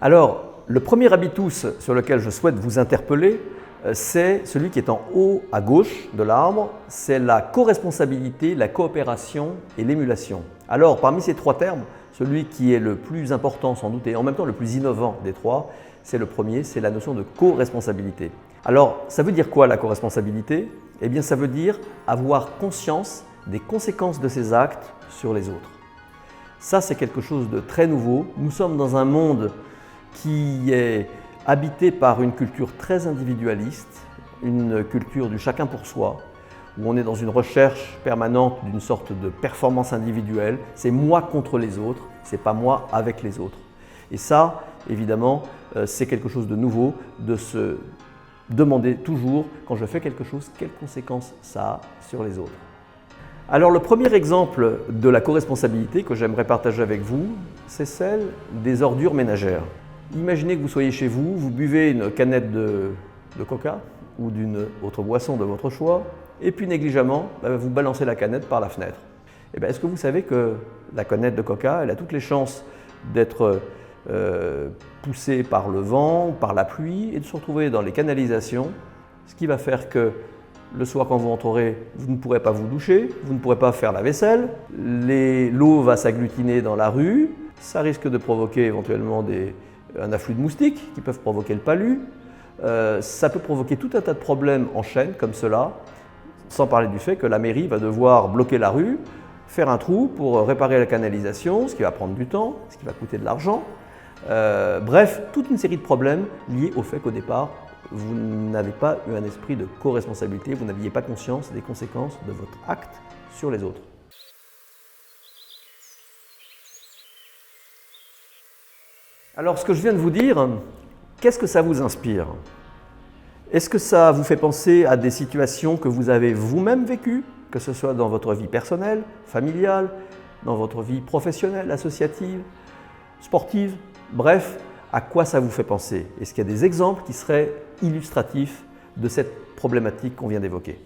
Alors, le premier habitus sur lequel je souhaite vous interpeller, c'est celui qui est en haut à gauche de l'arbre, c'est la co-responsabilité, la coopération et l'émulation. Alors, parmi ces trois termes, celui qui est le plus important sans doute et en même temps le plus innovant des trois, c'est le premier, c'est la notion de co-responsabilité. Alors, ça veut dire quoi la co-responsabilité? Eh bien, ça veut dire avoir conscience des conséquences de ses actes sur les autres. Ça, c'est quelque chose de très nouveau. Nous sommes dans un monde qui est habité par une culture très individualiste, une culture du chacun pour soi, où on est dans une recherche permanente d'une sorte de performance individuelle. C'est moi contre les autres, c'est pas moi avec les autres. Et ça, évidemment, c'est quelque chose de nouveau, de se demander toujours, quand je fais quelque chose, quelles conséquences ça a sur les autres. Alors le premier exemple de la co-responsabilité que j'aimerais partager avec vous, c'est celle des ordures ménagères. Imaginez que vous soyez chez vous, vous buvez une canette de coca ou d'une autre boisson de votre choix, et puis négligemment, vous balancez la canette par la fenêtre. Est-ce que vous savez que la canette de coca, elle a toutes les chances d'être poussée par le vent, par la pluie, et de se retrouver dans les canalisations, ce qui va faire que le soir, quand vous rentrerez, vous ne pourrez pas vous doucher, vous ne pourrez pas faire la vaisselle, l'eau va s'agglutiner dans la rue, ça risque de provoquer éventuellement un afflux de moustiques qui peuvent provoquer le palu. Ça peut provoquer tout un tas de problèmes en chaîne comme cela, sans parler du fait que la mairie va devoir bloquer la rue, faire un trou pour réparer la canalisation, ce qui va prendre du temps, ce qui va coûter de l'argent. Bref, toute une série de problèmes liés au fait qu'au départ, vous n'avez pas eu un esprit de co-responsabilité, vous n'aviez pas conscience des conséquences de votre acte sur les autres. Alors, ce que je viens de vous dire, qu'est-ce que ça vous inspire? Est-ce que ça vous fait penser à des situations que vous avez vous-même vécues, que ce soit dans votre vie personnelle, familiale, dans votre vie professionnelle, associative, sportive, bref, à quoi ça vous fait penser? Est-ce qu'il y a des exemples qui seraient illustratifs de cette problématique qu'on vient d'évoquer?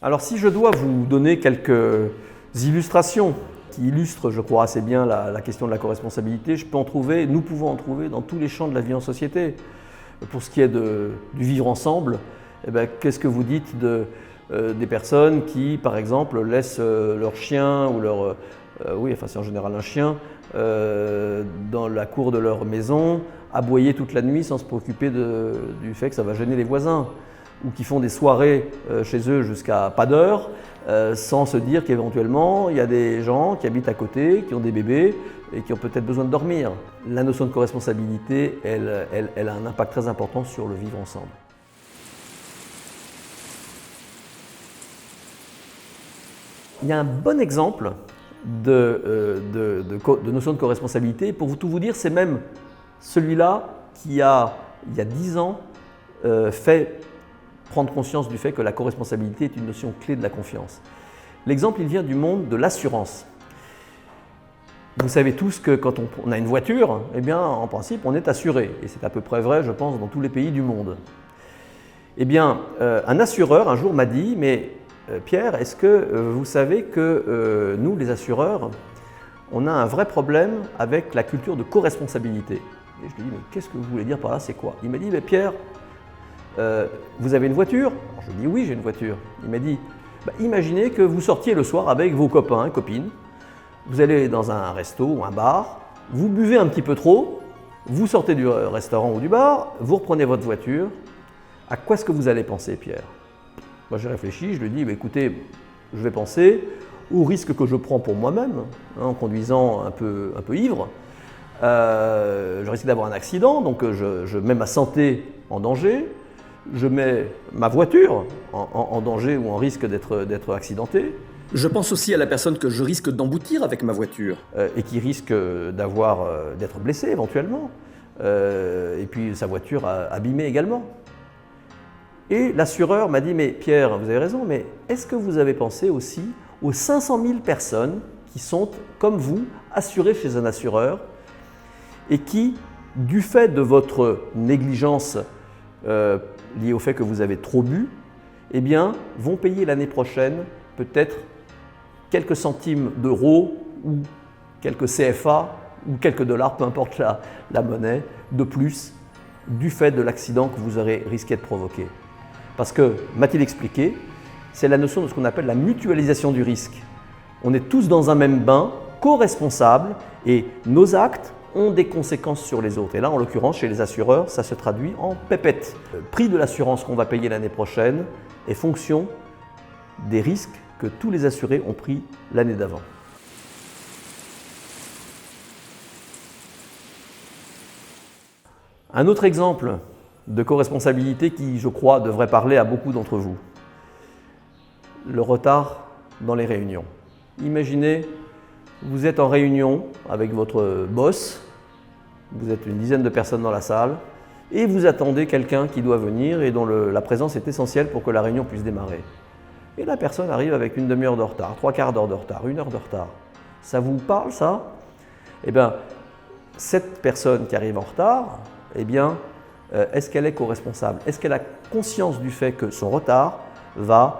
Alors, si je dois vous donner quelques illustrations qui illustrent, je crois, assez bien la question de la co-responsabilité, nous pouvons en trouver dans tous les champs de la vie en société. Pour ce qui est du vivre ensemble, qu'est-ce que vous dites des personnes qui, par exemple, laissent leur chien ou c'est en général un chien, dans la cour de leur maison, aboyer toute la nuit sans se préoccuper du fait que ça va gêner les voisins, ou qui font des soirées chez eux jusqu'à pas d'heure, sans se dire qu'éventuellement il y a des gens qui habitent à côté, qui ont des bébés et qui ont peut-être besoin de dormir. La notion de co-responsabilité, elle a un impact très important sur le vivre ensemble. Il y a un bon exemple de notion de co-responsabilité. Pour tout vous dire, c'est même celui-là qui il y a 10 ans, fait prendre conscience du fait que la co-responsabilité est une notion clé de la confiance. L'exemple, il vient du monde de l'assurance. Vous savez tous que quand on a une voiture, en principe, on est assuré. Et c'est à peu près vrai, je pense, dans tous les pays du monde. Un assureur, un jour, m'a dit, mais Pierre, est-ce que vous savez que nous, les assureurs, on a un vrai problème avec la culture de co-responsabilité? Et je lui ai dit, mais qu'est-ce que vous voulez dire par là, c'est quoi? Il m'a dit, mais Pierre, vous avez une voiture? Alors, je lui ai dit, oui, j'ai une voiture. Il m'a dit, imaginez que vous sortiez le soir avec vos copains et copines, vous allez dans un resto ou un bar, vous buvez un petit peu trop, vous sortez du restaurant ou du bar, vous reprenez votre voiture. À quoi est-ce que vous allez penser, Pierre? Moi, j'ai réfléchi, je lui ai dit, écoutez, je vais penser au risque que je prends pour moi-même, en conduisant un peu ivre. Je risque d'avoir un accident, donc je mets ma santé en danger, je mets ma voiture en danger ou en risque d'être accidentée. Je pense aussi à la personne que je risque d'emboutir avec ma voiture et qui risque d'être blessée éventuellement, et puis sa voiture abîmée également. Et l'assureur m'a dit, mais Pierre, vous avez raison, mais est-ce que vous avez pensé aussi aux 500 000 personnes qui sont, comme vous, assurées chez un assureur et qui, du fait de votre négligence liée au fait que vous avez trop bu, vont payer l'année prochaine peut-être quelques centimes d'euros ou quelques CFA ou quelques dollars, peu importe la monnaie, de plus du fait de l'accident que vous aurez risqué de provoquer. Parce que, m'a-t-il expliqué, c'est la notion de ce qu'on appelle la mutualisation du risque. On est tous dans un même bain, co-responsables, et nos actes ont des conséquences sur les autres. Et là, en l'occurrence, chez les assureurs, ça se traduit en pépette. Le prix de l'assurance qu'on va payer l'année prochaine est fonction des risques que tous les assurés ont pris l'année d'avant. Un autre exemple de co-responsabilité qui, je crois, devrait parler à beaucoup d'entre vous. Le retard dans les réunions. Imaginez, vous êtes en réunion avec votre boss, vous êtes une dizaine de personnes dans la salle, et vous attendez quelqu'un qui doit venir et dont la présence est essentielle pour que la réunion puisse démarrer. Et la personne arrive avec une demi-heure de retard, 3/4 d'heure de retard, 1 heure de retard. Ça vous parle, ça? Eh bien, cette personne qui arrive en retard, eh bien, est-ce qu'elle est co-responsable? Est-ce qu'elle a conscience du fait que son retard va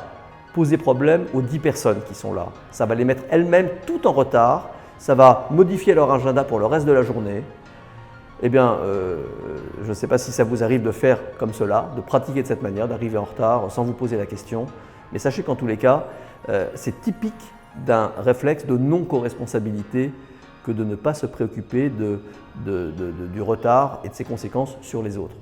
poser problème aux 10 personnes qui sont là? Ça va les mettre elles-mêmes tout en retard, ça va modifier leur agenda pour le reste de la journée. Eh bien, je ne sais pas si ça vous arrive de faire comme cela, de pratiquer de cette manière, d'arriver en retard sans vous poser la question. Mais sachez qu'en tous les cas, c'est typique d'un réflexe de non-co-responsabilité que de ne pas se préoccuper du retard et de ses conséquences sur les autres.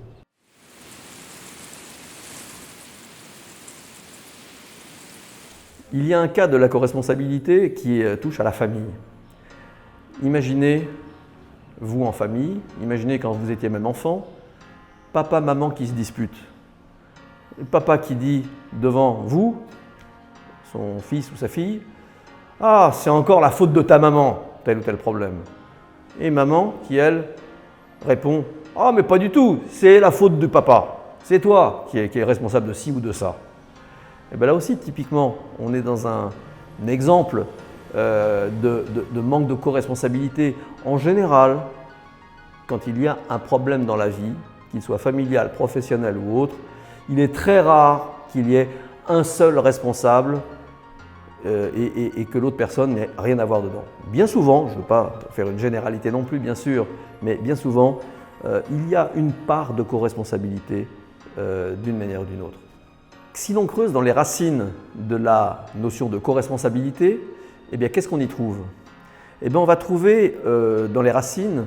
Il y a un cas de la co-responsabilité qui touche à la famille. Imaginez, vous en famille, imaginez quand vous étiez même enfant, papa, maman qui se disputent. Papa qui dit devant vous, son fils ou sa fille, « Ah, c'est encore la faute de ta maman, tel ou tel problème. » Et maman qui, elle, répond, « Ah, mais pas du tout, c'est la faute du papa. C'est toi qui est responsable de ci ou de ça. » Et bien là aussi, typiquement, on est dans un exemple de manque de co-responsabilité. En général, quand il y a un problème dans la vie, qu'il soit familial, professionnel ou autre, il est très rare qu'il y ait un seul responsable et que l'autre personne n'ait rien à voir dedans. Bien souvent, je ne veux pas faire une généralité non plus, bien sûr, mais bien souvent, il y a une part de co-responsabilité d'une manière ou d'une autre. Si l'on creuse dans les racines de la notion de co-responsabilité, eh bien, qu'est-ce qu'on y trouve? Eh bien, on va trouver dans les racines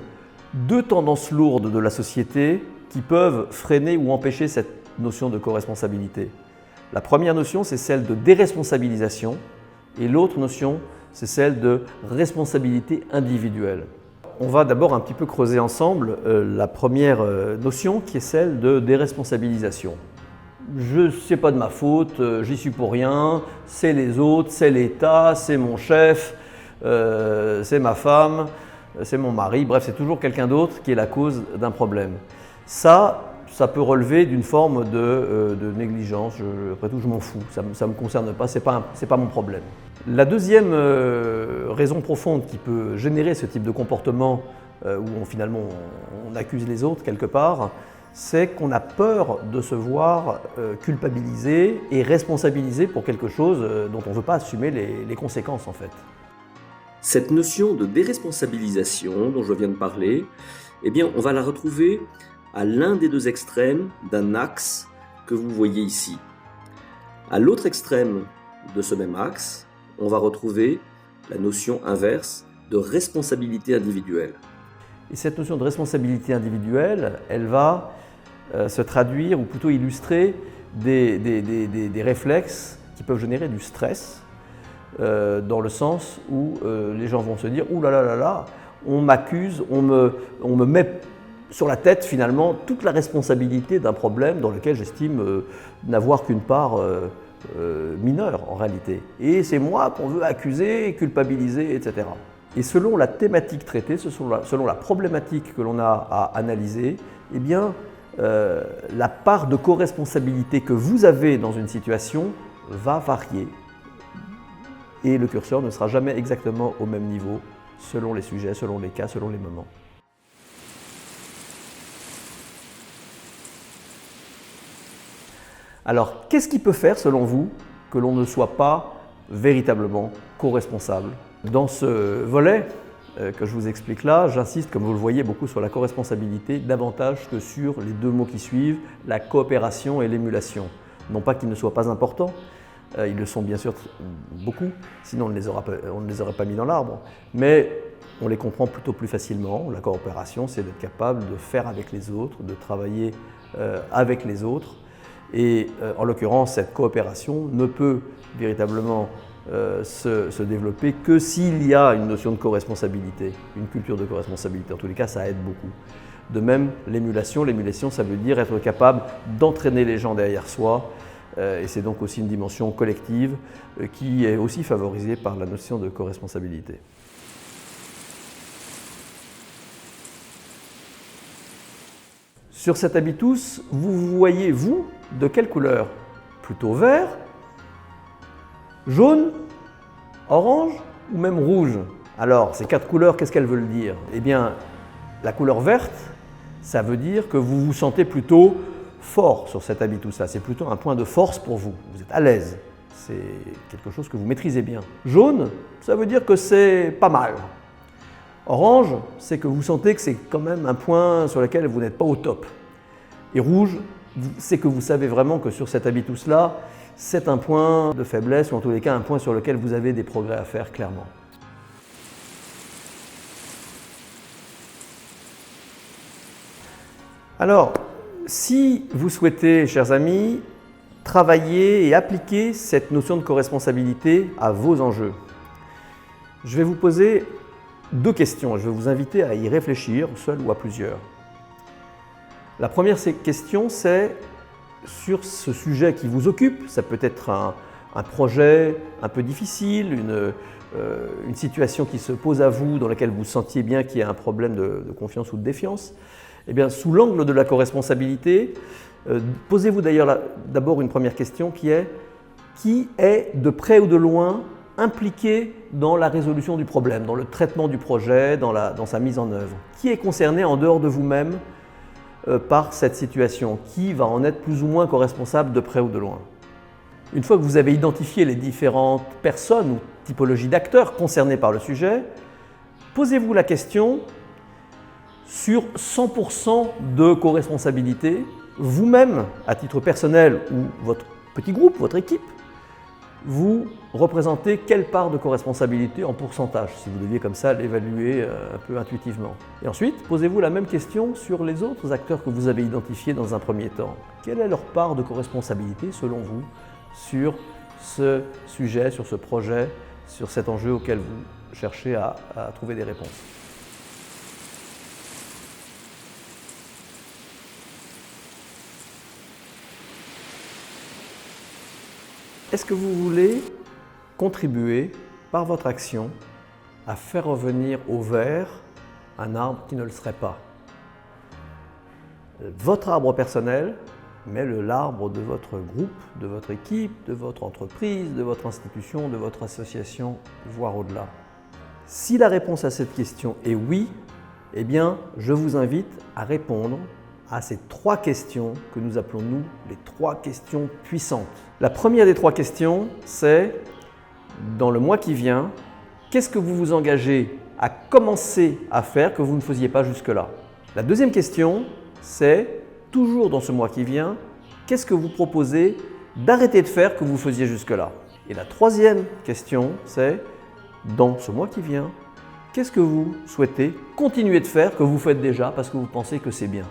deux tendances lourdes de la société qui peuvent freiner ou empêcher cette notion de co-responsabilité. La première notion, c'est celle de déresponsabilisation et l'autre notion, c'est celle de responsabilité individuelle. On va d'abord un petit peu creuser ensemble la première notion qui est celle de déresponsabilisation. C'est pas de ma faute, j'y suis pour rien, c'est les autres, c'est l'État, c'est mon chef, c'est ma femme, c'est mon mari, bref, c'est toujours quelqu'un d'autre qui est la cause d'un problème. Ça peut relever d'une forme de négligence, après tout je m'en fous, ça ne me concerne pas, c'est pas mon problème. La deuxième raison profonde qui peut générer ce type de comportement où finalement on accuse les autres quelque part, c'est qu'on a peur de se voir culpabilisé et responsabilisé pour quelque chose dont on ne veut pas assumer les conséquences en fait. Cette notion de déresponsabilisation dont je viens de parler, eh bien, on va la retrouver à l'un des deux extrêmes d'un axe que vous voyez ici. À l'autre extrême de ce même axe, on va retrouver la notion inverse de responsabilité individuelle. Et cette notion de responsabilité individuelle, elle va se traduire, ou plutôt illustrer, des réflexes qui peuvent générer du stress, dans le sens où les gens vont se dire « Ouh là là là là, on m'accuse, on me met sur la tête finalement toute la responsabilité d'un problème dans lequel j'estime n'avoir qu'une part mineure en réalité. Et c'est moi qu'on veut accuser, culpabiliser, etc. » Et selon la thématique traitée, selon la problématique que l'on a à analyser, eh bien, la part de co-responsabilité que vous avez dans une situation va varier. Et le curseur ne sera jamais exactement au même niveau selon les sujets, selon les cas, selon les moments. Alors, qu'est-ce qui peut faire, selon vous, que l'on ne soit pas véritablement co-responsables. Dans ce volet que je vous explique là, j'insiste, comme vous le voyez, beaucoup sur la co-responsabilité, davantage que sur les deux mots qui suivent, la coopération et l'émulation. Non pas qu'ils ne soient pas importants, ils le sont bien sûr beaucoup, sinon on ne les aurait pas mis dans l'arbre, mais on les comprend plutôt plus facilement. La coopération, c'est d'être capable de faire avec les autres, de travailler avec les autres. Et en l'occurrence, cette coopération ne peut véritablement se développer que s'il y a une notion de co-responsabilité, une culture de co-responsabilité. En tous les cas, ça aide beaucoup. De même, l'émulation, ça veut dire être capable d'entraîner les gens derrière soi, et c'est donc aussi une dimension collective qui est aussi favorisée par la notion de co-responsabilité. Sur cet habitus, vous voyez, vous, de quelle couleur? Plutôt vert, jaune, orange ou même rouge? Alors, ces quatre couleurs, qu'est-ce qu'elles veulent dire? Eh bien, la couleur verte, ça veut dire que vous vous sentez plutôt fort sur cet habitus-là. C'est plutôt un point de force pour vous. Vous êtes à l'aise. C'est quelque chose que vous maîtrisez bien. Jaune, ça veut dire que c'est pas mal. Orange, c'est que vous sentez que c'est quand même un point sur lequel vous n'êtes pas au top. Et rouge, c'est que vous savez vraiment que sur cet habitus-là, c'est un point de faiblesse, ou en tous les cas un point sur lequel vous avez des progrès à faire clairement. Alors, si vous souhaitez, chers amis, travailler et appliquer cette notion de co-responsabilité à vos enjeux, je vais vous poser deux questions. Je vais vous inviter à y réfléchir, seul ou à plusieurs. La première question, c'est sur ce sujet qui vous occupe. Ça peut être un projet un peu difficile, une situation qui se pose à vous, dans laquelle vous sentiez bien qu'il y a un problème de confiance ou de défiance. Eh bien, sous l'angle de la co-responsabilité, posez-vous d'ailleurs d'abord une première question qui est de près ou de loin impliqué dans la résolution du problème, dans le traitement du projet, dans sa mise en œuvre? Qui est concerné en dehors de vous-même par cette situation? Qui va en être plus ou moins co-responsable de près ou de loin? Une fois que vous avez identifié les différentes personnes ou typologies d'acteurs concernés par le sujet, posez-vous la question sur 100% de co-responsabilité, vous-même, à titre personnel ou votre petit groupe, votre équipe, vous représentez quelle part de co-responsabilité en pourcentage, si vous deviez comme ça l'évaluer un peu intuitivement. Et ensuite, posez-vous la même question sur les autres acteurs que vous avez identifiés dans un premier temps. Quelle est leur part de co-responsabilité, selon vous, sur ce sujet, sur ce projet, sur cet enjeu auquel vous cherchez à trouver des réponses? Est-ce que vous voulez contribuer par votre action à faire revenir au vert un arbre qui ne le serait pas? Votre arbre personnel, mais l'arbre de votre groupe, de votre équipe, de votre entreprise, de votre institution, de votre association, voire au-delà. Si la réponse à cette question est oui, eh bien, je vous invite à répondre à ces trois questions que nous appelons, nous, les trois questions puissantes. La première des trois questions, c'est, dans le mois qui vient, qu'est-ce que vous vous engagez à commencer à faire que vous ne faisiez pas jusque-là? La deuxième question, c'est, toujours dans ce mois qui vient, qu'est-ce que vous proposez d'arrêter de faire que vous faisiez jusque-là? Et la troisième question, c'est, dans ce mois qui vient, qu'est-ce que vous souhaitez continuer de faire que vous faites déjà parce que vous pensez que c'est bien?